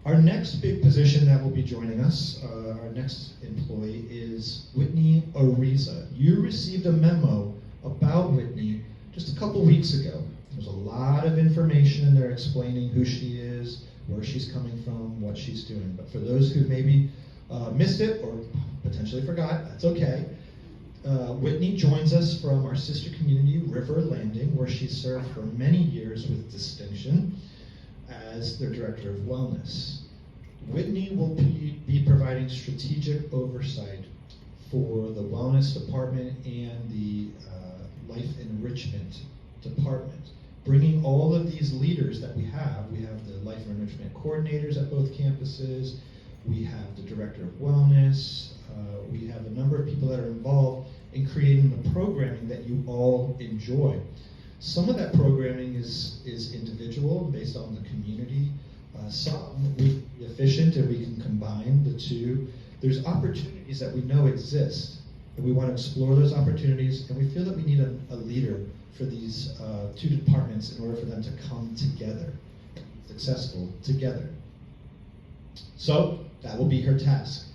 Our next big position that will be joining us, our next employee, is Whitney Ariza. You received a memo about Whitney just a couple weeks ago. There's a lot of information in there explaining who she is, where she's coming from, what she's doing. But for those who maybe missed it or potentially forgot, that's okay. Whitney joins us from our sister community, River Landing, where she served for many years with distinction as their Director of Wellness. Whitney will be providing strategic oversight for the Wellness Department and the Life Enrichment Department, bringing all of these leaders that we have. We have the Life Enrichment coordinators at both campuses, we have the Director of Wellness, we have a number of people that are involved in creating the programming that you all enjoy. Some of that programming is individual, based on the community. Some we be efficient and we can combine the two. There's opportunities that we know exist, and we want to explore those opportunities, and we feel that we need a leader for these two departments in order for them to come together, successful together. So that will be her task.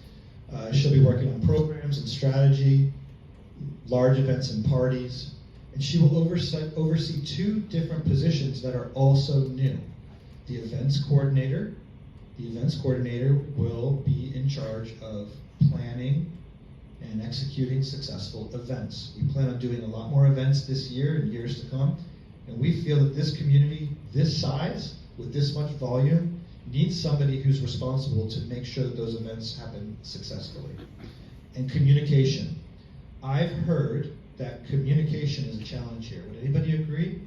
She'll be working on programs and strategy, large events and parties, and she will oversee two different positions that are also new. The events coordinator. The events coordinator will be in charge of planning and executing successful events. We plan on doing a lot more events this year and years to come, and we feel that this community, this size, with this much volume, needs somebody who's responsible to make sure that those events happen successfully. And communication. I've heard that communication is a challenge here. Would anybody agree?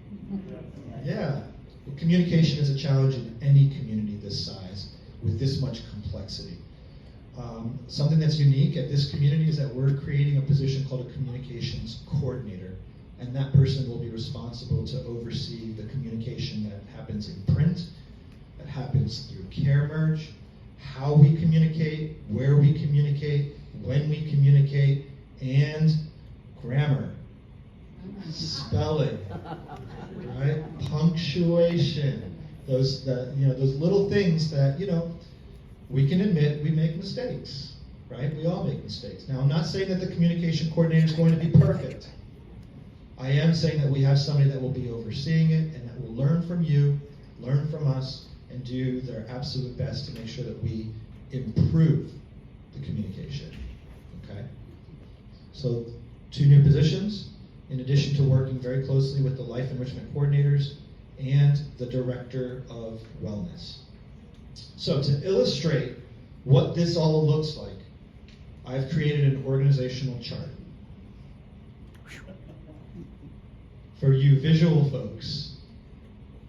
Yeah. Well, communication is a challenge in any community this size with this much complexity. Something that's unique at this community is that we're creating a position called a communications coordinator, and that person will be responsible to oversee the communication that happens in print, that happens through care merge, how we communicate, where we communicate, when we communicate, and grammar, spelling, right? Punctuation, those little things that, we can admit we make mistakes, right? We all make mistakes. Now, I'm not saying that the communication coordinator is going to be perfect. I am saying that we have somebody that will be overseeing it and that will learn from you, learn from us, and do their absolute best to make sure that we improve So 2 new positions, in addition to working very closely with the life enrichment coordinators and the director of wellness. So to illustrate what this all looks like, I've created an organizational chart. For you visual folks,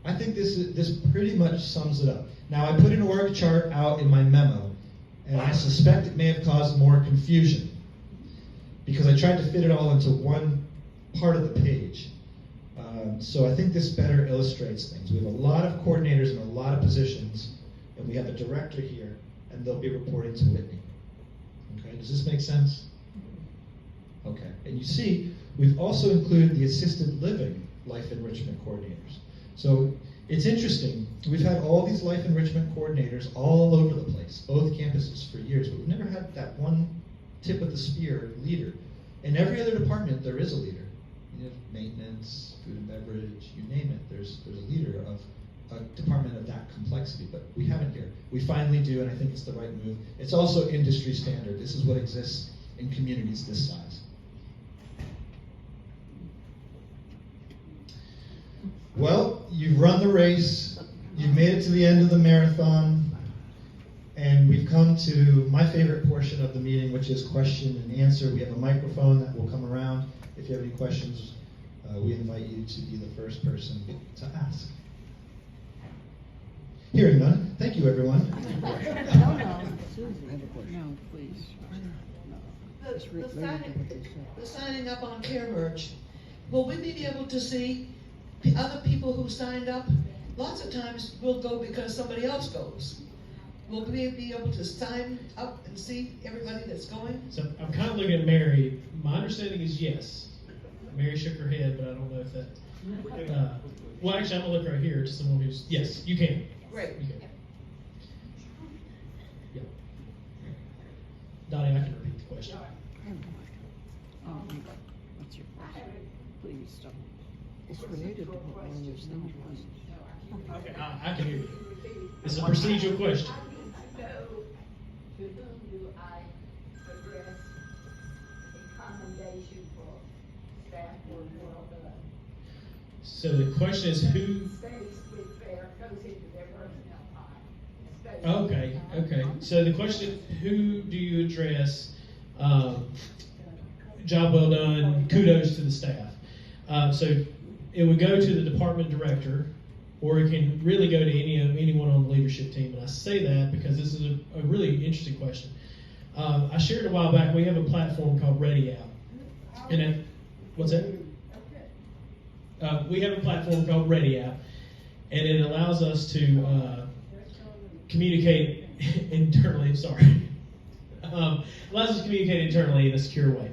I think this pretty much sums it up. Now, I put an org chart out in my memo, and I suspect it may have caused more confusion because I tried to fit it all into one part of the page. So I think this better illustrates things. We have a lot of coordinators and a lot of positions, and we have a director here, and they'll be reporting to Whitney. Okay, does this make sense? Okay, and you see, we've also included the assisted living life enrichment coordinators. So it's interesting, we've had all these life enrichment coordinators all over the place, both campuses for years, but we've never had that one tip of the spear leader. In every other department, there is a leader. You have maintenance, food and beverage, you name it, there's a leader of a department of that complexity, but we haven't here. We finally do, and I think it's the right move. It's also industry standard. This is what exists in communities this size. Well, you've run the race, you've made it to the end of the marathon, and we've come to my favorite portion of the meeting, which is question and answer. We have a microphone that will come around. If you have any questions, we invite you to be the first person to ask. Hearing none, thank you, everyone. No, please. The signing up on CareMerge, will we be able to see other people who signed up? Lots of times we'll go because somebody else goes. Will we be able to sign up and see everybody that's going? So I'm kind of looking at Mary. My understanding is yes. Mary shook her head, but I don't know if that. Well, actually, I'm gonna look right here to someone who's yes, you can. Great. You can. Yeah. Donnie, I can repeat the question. What's your question? Please don't. It's related to what all those things was. Okay, I can hear you. It's a procedural question. To whom do I address a commendation for staff work well done? So the question is who? Stays with their, goes into their personnel file. Okay. So the question is who do you address? Job well done, kudos to the staff. So it would go to the department director, or it can really go to anyone on the leadership team. And I say that because this is a really interesting question. I shared a while back, we have a platform called Ready App. And what's that? We have a platform called Ready App, and it allows us to communicate internally. Allows us to communicate internally in a secure way.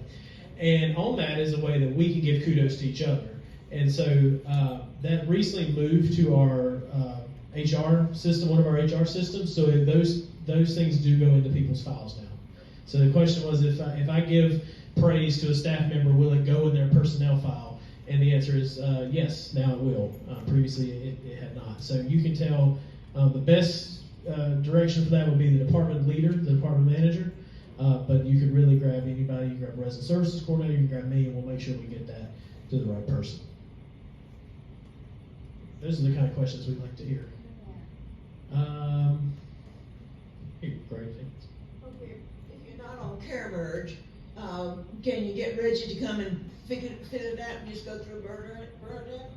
And on that is a way that we can give kudos to each other. And so that recently moved to our HR system, one of our HR systems. So those things do go into people's files now. So the question was, if I give praise to a staff member, will it go in their personnel file? And the answer is yes, now it will. Previously it had not. So you can tell the best direction for that would be the department leader, the department manager. But you could really grab anybody. You can grab a resident services coordinator, you can grab me, and we'll make sure we get that to the right person. Those are the kind of questions we'd like to hear. Here, Greg. Okay, if you're not on CareMerge, can you get Reggie to come and fit it out and just go through Bernadette?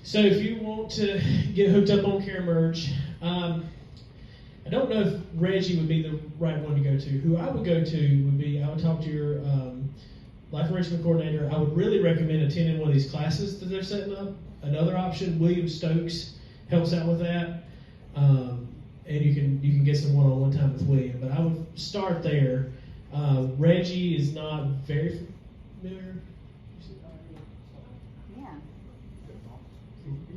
So if you want to get hooked up on CareMerge, I don't know if Reggie would be the right one to go to. Who I would go to would be, I would talk to your life enrichment coordinator. I would really recommend attending one of these classes that they're setting up. Another option, William Stokes helps out with that. And you can get some one-on-one time with William. But I would start there. Reggie is not very familiar. Yeah.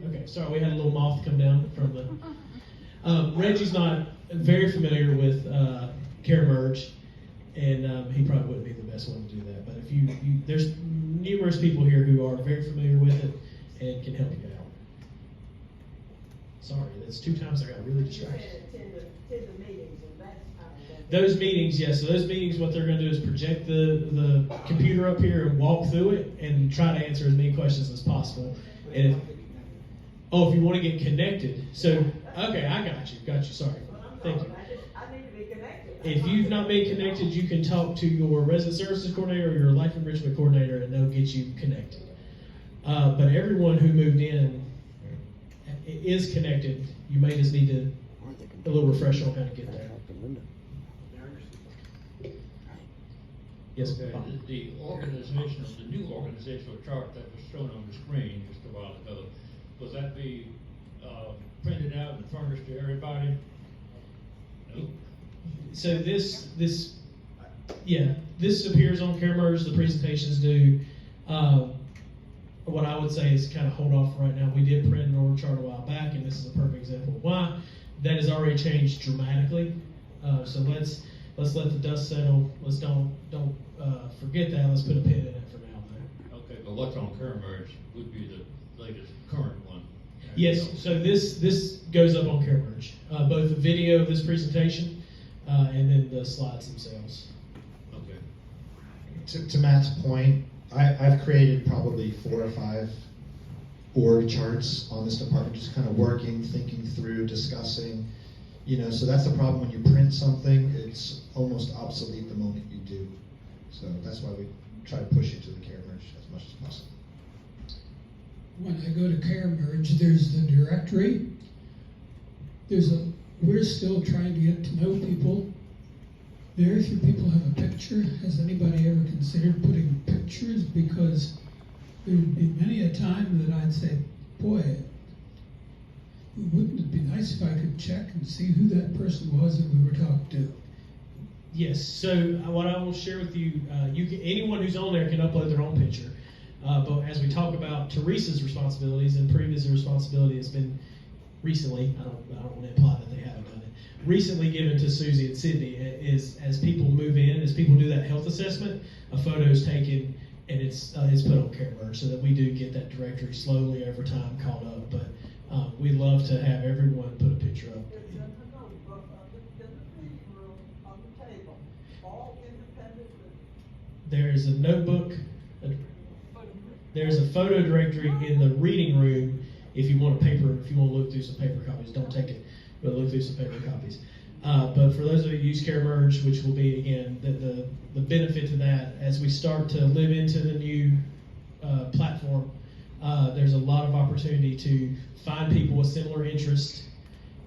Okay, sorry, we had a little moth come down from the... Reggie's not very familiar with CareMerge, and he probably wouldn't be the best one to do that. But if you there's numerous people here who are very familiar with it and can help you out. Sorry, that's 2 times I got really distracted. You said attend the meetings, and that's how Those meetings, yes. So those meetings, what they're going to do is project the computer up here and walk through it and try to answer as many questions as possible. And if you want to get connected, so okay, I got you. Sorry, thank you. I need to be connected. If you've not been connected, you can talk to your resident services coordinator or your life enrichment coordinator, and they'll get you connected. But everyone who moved in is connected. You may just need a little refresher on how to get there. Yes, Okay, the organization, the new organizational chart that was shown on the screen just a while ago, will that be printed out and furnished to everybody? No? So this appears on CareMerge. The presentations do. What I would say is kind of hold off right now. We did print an org chart a while back, and this is a perfect example of why. That has already changed dramatically. So let's let the dust settle. Let's don't forget that. Let's put a pin in it for now, though. Okay, but what's on CareMerge would be the latest current one. Yes. So this goes up on CareMerge, both the video of this presentation and then the slides themselves. Okay. To Matt's point, I've created probably 4 or 5 org charts on this department, just kind of working, thinking through, discussing. So that's the problem when you print something, it's almost obsolete the moment you do. So that's why we try to push it to the CareMerge as much as possible. When I go to CareMerge, there's the directory. We're still trying to get to know people. Very few people have a picture. Has anybody ever considered putting pictures? Because there would be many a time that I'd say, boy, wouldn't it be nice if I could check and see who that person was that we were talking to? Yes. So what I will share with you, anyone who's on there can upload their own picture. But as we talk about Teresa's responsibilities, and previously responsibility has been recently, I don't want to imply that they haven't done it, recently given to Susie and Sydney, is as people move in, as people do that health assessment, a photo is taken and it's put on CareMerge so that we do get that directory slowly over time caught up. But we love to have everyone put a picture up. It's in the notebook, in the reading room, on the table, all independent. There is a notebook. There's a photo directory in the reading room. If you want to look through some paper copies, don't take it, but look through some paper copies. But for those of you who use CareMerge, which will be, again, the benefit to that, as we start to live into the new platform, there's a lot of opportunity to find people with similar interests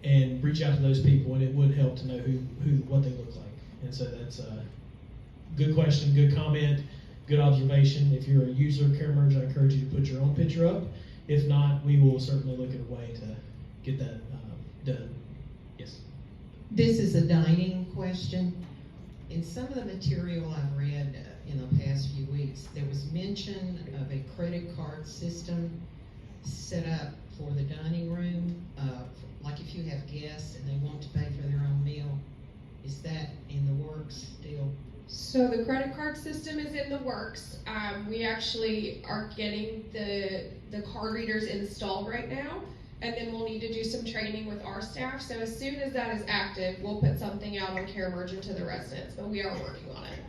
and reach out to those people, and it would help to know what they look like. And so that's a good question, good comment, good observation. If you're a user of CareMerge, I encourage you to put your own picture up. If not, we will certainly look at a way to get that done. Yes. This is a dining question. In some of the material I've read in the past few weeks, there was mention of a credit card system set up for the dining room, like if you have guests and they want to pay for their own meal. Is that in the works still? So the credit card system is in the works. We actually are getting the card readers installed right now, and then we'll need to do some training with our staff. So as soon as that is active, we'll put something out on CareMerge and to the residents, but we are working on it.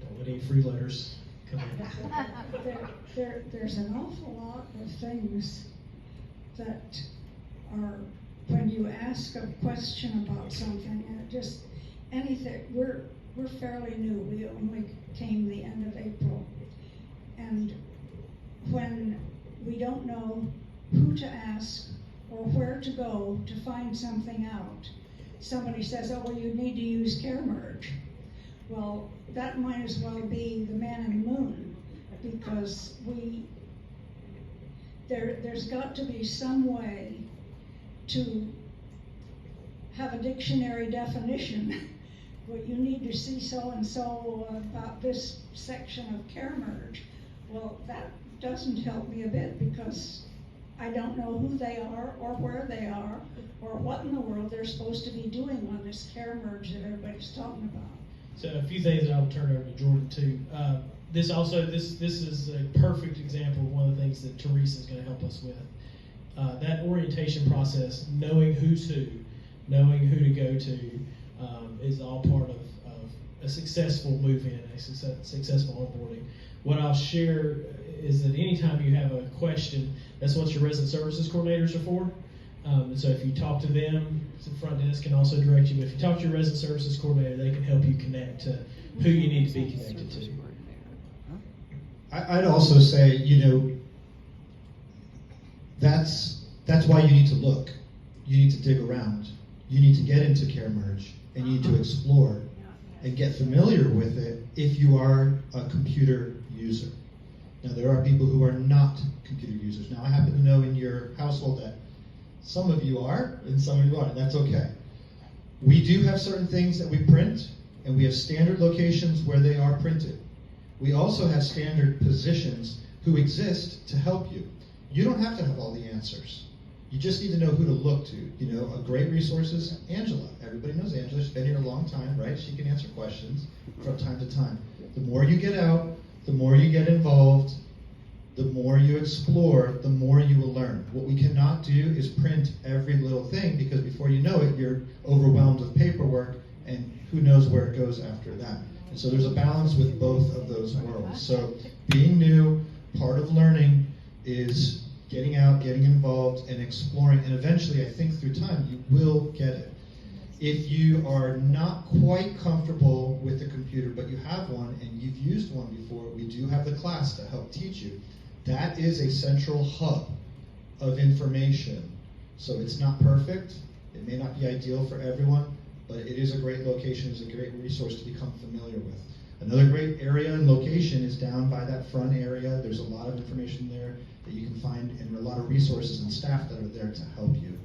Don't let any free letters come in. There's an awful lot of things that are, when you ask a question about something, and it just, anything, we're fairly new. We only came the end of April. And when we don't know who to ask or where to go to find something out, somebody says, oh, well, you need to use CareMerge. Well, that might as well be the man in the moon, because there's got to be some way to have a dictionary definition. Well, you need to see so-and-so about this section of CareMerge. Well, that doesn't help me a bit, because I don't know who they are or where they are or what in the world they're supposed to be doing on this CareMerge that everybody's talking about. So a few things that I'll turn over to Jordan too. This is a perfect example of one of the things that Teresa is going to help us with. that orientation process, knowing who's who, knowing who to go to, is all part of a successful move-in, a successful onboarding. What I'll share is that anytime you have a question, that's what your resident services coordinators are for. And so if you talk to them, the front desk can also direct you. But if you talk to your resident services coordinator, they can help you connect to who you need to be connected to. I'd also say, that's why you need to look. You need to dig around. You need to get into Care Merge, and you need to explore and get familiar with it if you are a computer user. Now, there are people who are not computer users. Now, I happen to know in your household that some of you are, and some of you aren't, and that's okay. We do have certain things that we print, and we have standard locations where they are printed. We also have standard positions who exist to help you. You don't have to have all the answers. You just need to know who to look to. A great resource is Angela. Everybody knows Angela. She's been here a long time, right? She can answer questions from time to time. The more you get out, the more you get involved, the more you explore, the more you will learn. What we cannot do is print every little thing, because before you know it, you're overwhelmed with paperwork, and who knows where it goes after that. And so there's a balance with both of those worlds. So being new, part of learning is getting out, getting involved, and exploring. And eventually, I think through time, you will get it. If you are not quite comfortable with the computer, but you have one and you've used one before, we do have the class to help teach you. That is a central hub of information. So it's not perfect. It may not be ideal for everyone, but it is a great location. It's a great resource to become familiar with. Another great area and location is down by that front area. There's a lot of information there that you can find, and a lot of resources and staff that are there to help you.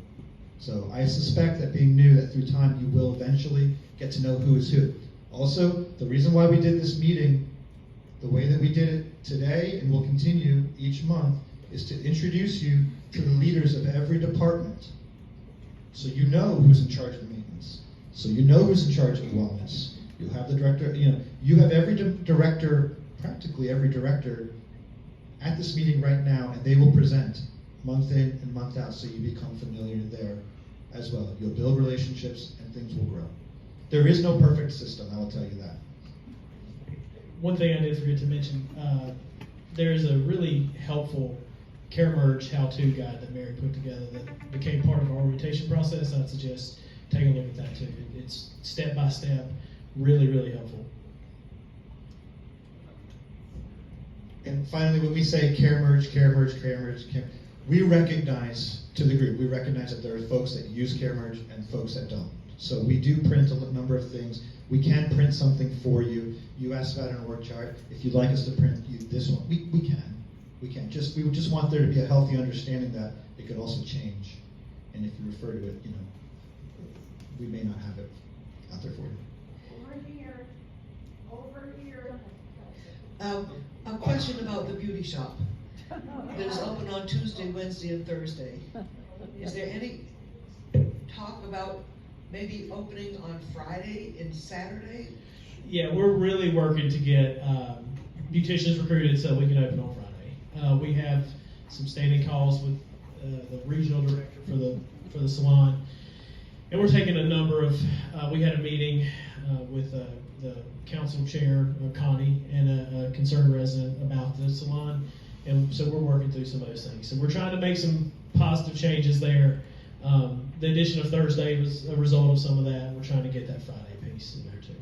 So I suspect that being new, that through time you will eventually get to know who is who. Also, the reason why we did this meeting the way that we did it today, and will continue each month, is to introduce you to the leaders of every department. So you know who's in charge of the maintenance. So you know who's in charge of wellness. You have the director, you have every director, practically every director at this meeting right now, and they will present month in and month out, so you become familiar there as well. You'll build relationships and things will grow. There is no perfect system, I will tell you that. One thing I did forget to mention, there's a really helpful Care Merge how-to guide that Mary put together that became part of our orientation process. I'd suggest take a look at that too. It's step by step, really, really helpful. And finally, when we say Care Merge, we recognize to the group, we recognize that there are folks that use Care Merge and folks that don't. So we do print a number of things. We can print something for you. You asked about it in a work chart. If you'd like us to print you this one, we can. We can. We would just want there to be a healthy understanding that it could also change. And if you refer to it, we may not have it out there for you. Over here. A question about the beauty shop that is open on Tuesday, Wednesday, and Thursday. Is there any talk about maybe opening on Friday and Saturday? Yeah, we're really working to get beauticians recruited so we can open on Friday. We have some standing calls with the regional director for the salon, and we're taking a number of. We had a meeting with the council chair, Connie, and a concerned resident about the salon, and so we're working through some of those things. So we're trying to make some positive changes there. The addition of Thursday was a result of some of that. We're trying to get that Friday piece in there too,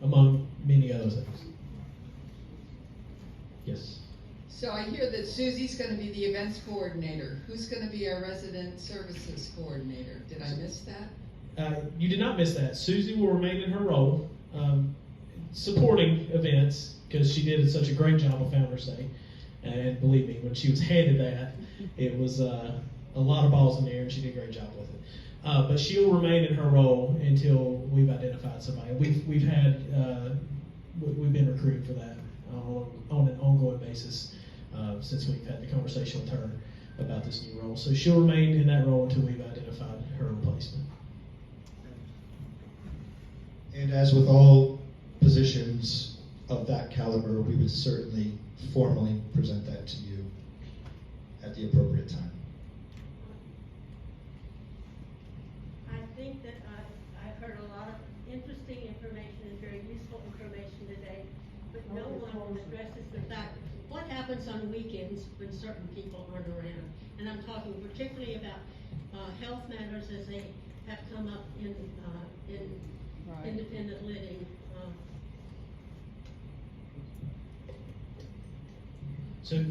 among many other things. Yes. So I hear that Susie's going to be the events coordinator. Who's going to be our resident services coordinator? Did I miss that? You did not miss that. Susie will remain in her role, supporting events, because she did such a great job of Founders Day. And believe me, when she was handed that, it was a lot of balls in the air, and she did a great job with it. But she'll remain in her role until we've identified somebody. We've been recruiting for that on an ongoing basis since we've had the conversation with her about this new role. So she'll remain in that role until we've identified her replacement. And as with all positions of that caliber, we would certainly formally present that to you at the appropriate time. think that I've heard a lot of interesting information and very useful information today, but no one addresses the fact, what happens on weekends when certain people aren't around? And I'm talking particularly about health matters as they have come up in independent living. So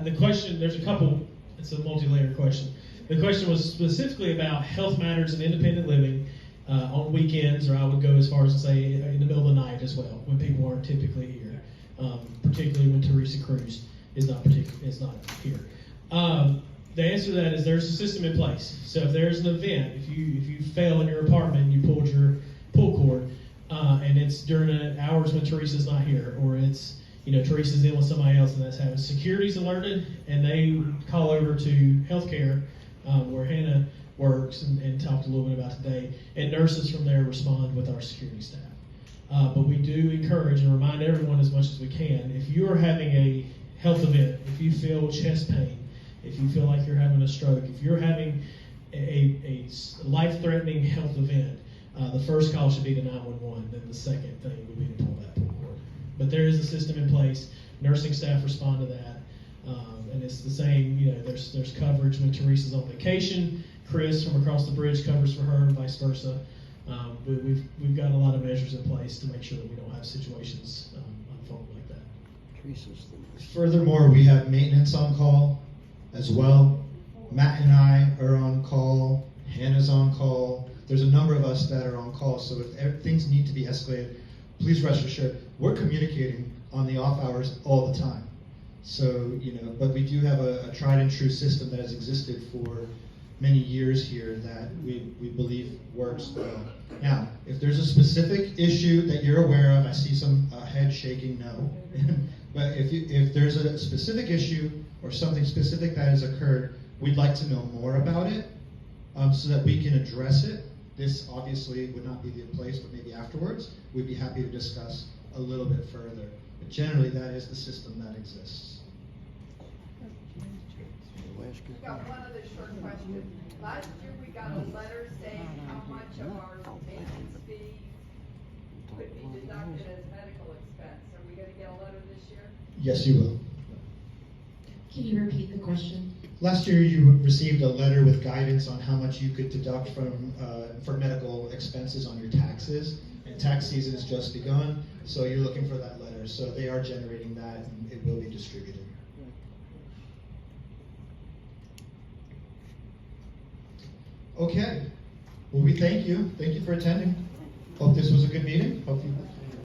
the question, there's a couple, it's a multi-layered question. The question was specifically about health matters and independent living on weekends, or I would go as far as to say in the middle of the night as well, when people aren't typically here, particularly when Teresa Cruz is not here. The answer to that is there's a system in place. So if there's an event, if you fail in your apartment and you pulled your pull cord, and it's during the hours when Teresa's not here, or it's Teresa's in with somebody else and that's having security's alerted, and they call over to healthcare, where Hannah works and talked a little bit about today, and nurses from there respond with our security staff. But we do encourage and remind everyone as much as we can, if you are having a health event, if you feel chest pain, if you feel like you're having a stroke, if you're having a life-threatening health event, the first call should be to 911, then the second thing would be to pull that pull cord. But there is a system in place. Nursing staff respond to that, and it's the same. There's coverage when Teresa's on vacation. Chris from across the bridge covers for her, and vice versa. We've got a lot of measures in place to make sure that we don't have situations unfold like that. Furthermore, we have maintenance on call as well. Matt and I are on call. Hannah's on call. There's a number of us that are on call. So if things need to be escalated, please rest assured we're communicating on the off hours all the time. So but we do have a tried and true system that has existed for many years here that we believe works well. Now, if there's a specific issue that you're aware of, I see some head shaking no. But if there's a specific issue or something specific that has occurred, we'd like to know more about it so that we can address it. This obviously would not be the place, but maybe afterwards, we'd be happy to discuss a little bit further. But generally, that is the system that exists. We got one other short question. Last year we got a letter saying how much of our maintenance fee could be deducted as medical expense. Are we gonna get a letter this year? Yes, you will. Can you repeat the question? Last year you received a letter with guidance on how much you could deduct from for medical expenses on your taxes. And tax season has just begun, so you're looking for that letter. So they are generating that, and it will be distributed. Okay. Well, we thank you. Thank you for attending. Hope this was a good meeting. Hope you